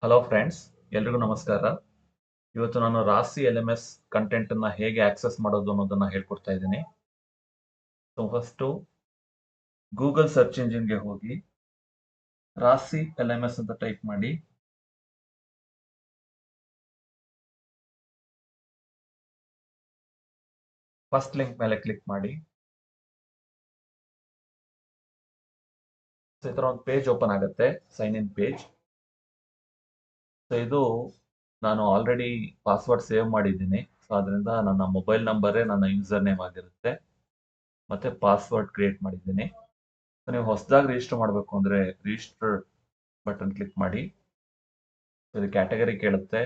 Hello friends, ಎಲ್ರಿಗೂ ನಮಸ್ಕಾರ. ಇವತ್ತು ನಾನು ರಾಶಿ ಎಲ್ ಎಂ ಎಸ್ ಕಂಟೆಂಟ್ ಅನ್ನ ಹೇಗೆ ಆಕ್ಸೆಸ್ ಮಾಡೋದು ಅನ್ನೋದನ್ನ ಹೇಳ್ಕೊಡ್ತಾ ಇದ್ದೀನಿ. ಸೊ ಫಸ್ಟು ಗೂಗಲ್ ಸರ್ಚ್ ಇಂಜಿನ್ಗೆ ಹೋಗಿ ರಾಶಿ ಎಲ್ ಎಂ ಎಸ್ ಅಂತ ಟೈಪ್ ಮಾಡಿ. ಫಸ್ಟ್ ಲಿಂಕ್ ಮೇಲೆ ಕ್ಲಿಕ್ ಮಾಡಿ. ಸೊ ಈ ತರ ಒಂದು ಪೇಜ್ ಓಪನ್ ಆಗುತ್ತೆ, ಸೈನ್ ಇನ್ ಪೇಜ್. ಸೊ ಇದು ನಾನು ಆಲ್ರೆಡಿ ಪಾಸ್ವರ್ಡ್ ಸೇವ್ ಮಾಡಿದ್ದೀನಿ. ಸೊ ಅದರಿಂದ ನನ್ನ ಮೊಬೈಲ್ ನಂಬರೇ ನನ್ನ ಯೂಸರ್ ನೇಮ್ ಆಗಿರುತ್ತೆ, ಮತ್ತೆ ಪಾಸ್ವರ್ಡ್ ಕ್ರಿಯೇಟ್ ಮಾಡಿದ್ದೀನಿ. ಸೊ ನೀವು ಹೊಸದಾಗಿ ರಿಜಿಸ್ಟರ್ ಮಾಡಬೇಕು ಅಂದ್ರೆ ರಿಜಿಸ್ಟರ್ ಬಟನ್ ಕ್ಲಿಕ್ ಮಾಡಿ. ಇದು ಕ್ಯಾಟಗರಿ ಕೇಳುತ್ತೆ.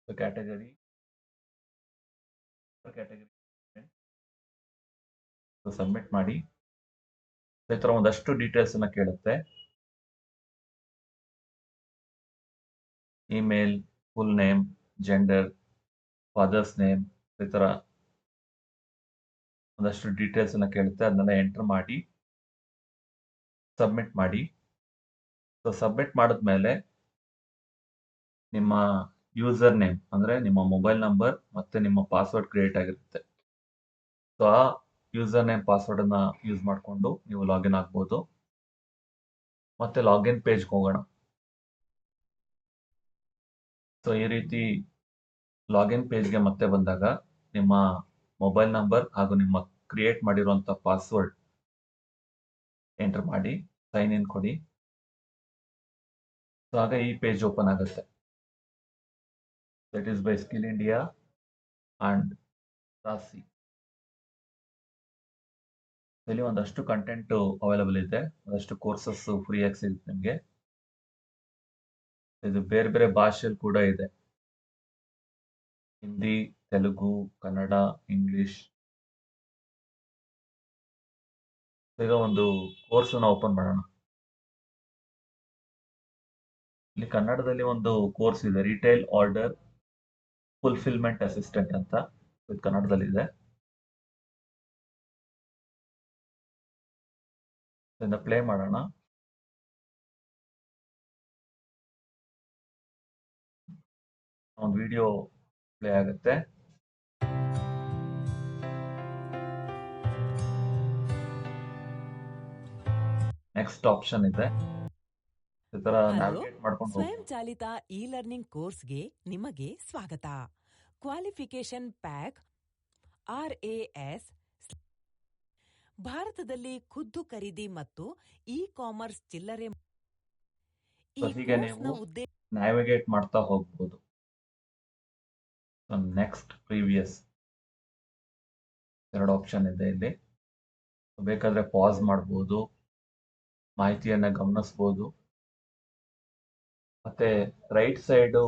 ಕ್ಯಾಟಗರಿ ಸಬ್ಮಿಟ್ ಮಾಡಿ. ಈ ತರ ಒಂದಷ್ಟು ಡೀಟೇಲ್ಸ್ ಅನ್ನ ಕೇಳುತ್ತೆ. Email, full name, gender, father's name, ಈ ತರ ಒಂದಷ್ಟು ಡೀಟೇಲ್ಸ್ ಅನ್ನ ಕೇಳುತ್ತೆ. ಅದನ್ನೆಲ್ಲ ಎಂಟರ್ ಮಾಡಿ ಸಬ್ಮಿಟ್ ಮಾಡಿ. ಸೊ ಸಬ್ಮಿಟ್ ಮಾಡಿದ್ಮೇಲೆ ನಿಮ್ಮ ಯೂಸರ್ ನೇಮ್ ಅಂದ್ರೆ ನಿಮ್ಮ ಮೊಬೈಲ್ ನಂಬರ್ ಮತ್ತೆ ನಿಮ್ಮ ಪಾಸ್ವರ್ಡ್ ಕ್ರಿಯೇಟ್ ಆಗಿರುತ್ತೆ. ಸೊ ಆ ಯೂಸರ್ ನೇಮ್ ಪಾಸ್ವರ್ಡ್ ಅನ್ನ ಯೂಸ್ ಮಾಡಿಕೊಂಡು ನೀವು ಲಾಗಿನ್ ಆಗ್ಬೋದು. ಮತ್ತೆ ಲಾಗಿನ್ ಪೇಜ್ಗೆ ಹೋಗೋಣ. ಸೊ ಈ ರೀತಿ ಲಾಗಿನ್ ಪೇಜ್ಗೆ ಮತ್ತೆ ಬಂದಾಗ ನಿಮ್ಮ ಮೊಬೈಲ್ ನಂಬರ್ ಹಾಗೂ ನಿಮ್ಮ ಕ್ರಿಯೇಟ್ ಮಾಡಿರುವಂತ ಪಾಸ್ವರ್ಡ್ ಎಂಟರ್ ಮಾಡಿ ಸೈನ್ ಇನ್ ಕೊಡಿ. ಸೊ ಆಗ ಈ ಪೇಜ್ ಓಪನ್ ಆಗುತ್ತೆ. That is by skill India and ರಾಶಿ. ಇಲ್ಲಿ ಒಂದಷ್ಟು ಕಂಟೆಂಟ್ ಅವೈಲಬಲ್ ಇದೆ, ಒಂದಷ್ಟು ಕೋರ್ಸಸ್ ಫ್ರೀ ಆಗಿ ಸಿಗುತ್ತೆ ನಿಮಗೆ. ಇದು ಬೇರೆ ಬೇರೆ ಭಾಷೆಯಲ್ಲಿ ಕೂಡ ಇದೆ, ಹಿಂದಿ, ತೆಲುಗು, ಕನ್ನಡ, ಇಂಗ್ಲಿಷ್. ಈಗ ಒಂದು ಕೋರ್ಸ್ ಅನ್ನ ಓಪನ್ ಮಾಡೋಣ. ಇಲ್ಲಿ ಕನ್ನಡದಲ್ಲಿ ಒಂದು ಕೋರ್ಸ್ ಇದೆ, ರಿಟೇಲ್ ಆರ್ಡರ್ ಫುಲ್ಫಿಲ್ಮೆಂಟ್ ಅಸಿಸ್ಟೆಂಟ್ ಅಂತ. ಇದು ಕನ್ನಡದಲ್ಲಿ ಇದೆ. ಇದನ್ನ ಪ್ಲೇ ಮಾಡೋಣ. ಒಂದು ವಿಡಿಯೋ ಪ್ಲೇ ಆಗುತ್ತೆ. ನೆಕ್ಸ್ಟ್ ಆಪ್ಷನ್ ಇದೆ, ಈ ತರ ಹಲೋ, ನ್ಯಾವಿಗೇಟ್ ಮಾಡ್ಕೊಂಡು ಸ್ವಯಂ ಹೋಗ್ಬೋದು. ಚಾಲಿತ ಇ ಲರ್ನಿಂಗ್ ಕೋರ್ಸ್ಗೆ ನಿಮಗೆ ಸ್ವಾಗತ. ಕ್ವಾಲಿಫಿಕೇಶನ್ ಪ್ಯಾಕ್ RAS ಭಾರತದಲ್ಲಿ ಖುದ್ದು ಖರೀದಿ ಮತ್ತು ಇ ಕಾಮರ್ಸ್ ಚಿಲ್ಲರೆ. ಈ ಹೀಗೆ ಕೋರ್ಸ್ನ ನೀವು ಉದ್ದೇಶ ನ್ಯಾವಿಗೇಟ್ ಮಾಡ್ತಾ ಹೋಗ್ಬೋದು. ನೆಕ್ಸ್ಟ್, ಪ್ರೀವಿಯಸ್, ಎರಡು ಆಪ್ಷನ್ ಇದೆ ಇಲ್ಲಿ. ಬೇಕಾದ್ರೆ ಪಾಸ್ ಮಾಡ್ಬೋದು, ಮಾಹಿತಿಯನ್ನ ಗಮನಿಸಬಹುದು. ಮತ್ತೆ ರೈಟ್ ಸೈಡ್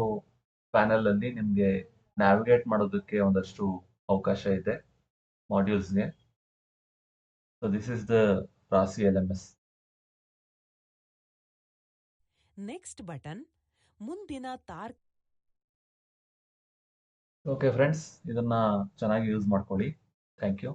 ಪ್ಯಾನೆಲ್ ಅಲ್ಲಿ ನಿಮ್ಗೆ ನ್ಯಾವಿಗೇಟ್ ಮಾಡೋದಕ್ಕೆ ಒಂದಷ್ಟು ಅವಕಾಶ ಇದೆ ಮಾಡ್ಯೂಲ್ಸ್ಗೆ. So this is the Rashi LMS. Next button ಮುಂದಿನ ಓಕೆ ಫ್ರೆಂಡ್ಸ್, ಇದನ್ನ ಚೆನ್ನಾಗಿ ಯೂಸ್ ಮಾಡ್ಕೊಳ್ಳಿ. Thank you.